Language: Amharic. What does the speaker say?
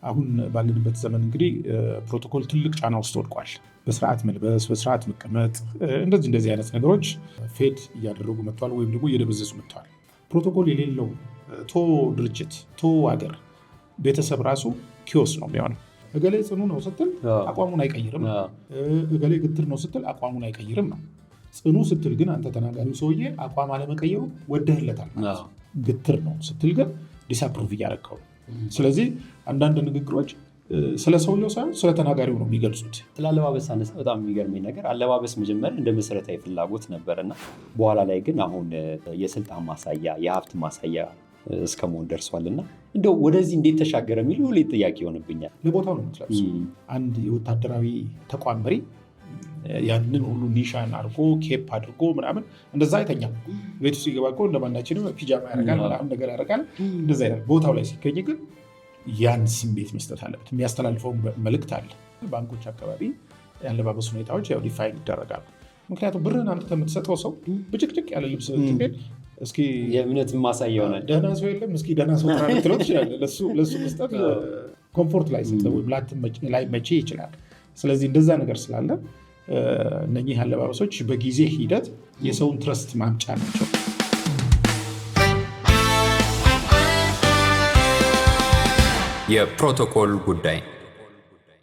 አሁን ባለንበት ዘመን እንግዲህ ፕሮቶኮል ትልቅ ጫና ውስጥ ወድቋል። በስርዓት መልበስ፣ በስርዓት መቀመጥ፣ እንደዚህ አይነት ነገሮች ፌድ እያደረጉ መጥተዋል ወይም ደግሞ እየደበዘዙ መጥተዋል። ፕሮቶኮል የሌለው ድርጅት ሀገር ቤተሰብ ራሱ ኪዮስ ነው የሚሆነው። እገሌ ጽኑ ነው ስትል አቋሙን አይቀይርም፣ እገሌ ግትር ነው ስትል አቋሙን አይቀይርም ነው። ጽኑ ስትል ግን አንተ ተናጋሪው ሰውዬ አቋም አለመቀየሩ ወደህለታል ማለት ነው። ግትር ነው ስትል ግን ዲስአፕሩቭ እያደረገው። ስለዚህ አንዳንድ ንግግሮች ስለ ሰውየው ሳይሆን ስለ ተናጋሪው ነው የሚገልጹት። ስለ አለባበስ አነሳ በጣም የሚገርመኝ ነገር አለባበስ መጀመሪያ እንደ መሰረታዊ ፍላጎት ነበርና በኋላ ላይ ግን አሁን የስልጣን ማሳያ፣ የሀብት ማሳያ እስከመሆን ደርሷልና እንደው ወደዚህ እንዴት ተሻገረ የሚል ሁሌ ጥያቄ ይሆንብኛል። ለቦታው ነው የምትለብሱ። አንድ የወታደራዊ ተቋም መሪ ያንን ሁሉ ኒሻን አድርጎ ኬፕ አድርጎ ምናምን እንደዛ አይተኛም። ቤቱ ሲገባ እኮ እንደማናችንም ፒጃማ ያደርጋል ምናምን ነገር ያደርጋል። እንደዛ አይነት ቦታው ላይ ሲገኝ ግን ያን ስሜት መስጠት አለበት። የሚያስተላልፈው መልእክት አለ። ባንኮች አካባቢ ያለባበስ ሁኔታዎች ያው ዲፋይን ይደረጋሉ። ምክንያቱም ብርህን አንተ የምትሰጠው ሰው ብጭቅጭቅ ያለ ልብስ ትቤት እስኪ የእምነት ማሳያ ይሆናል። ደህና ሰው የለም እስኪ ደህና ሰው ትለው ትችላለህ። ለሱ መስጠት ኮምፎርት ላይ ላይ መቼ ይችላል። ስለዚህ እንደዛ ነገር ስላለ እነኚህ አለባበሶች በጊዜ ሂደት የሰውን ትረስት ማምጫ ናቸው። የፕሮቶኮል ጉዳይ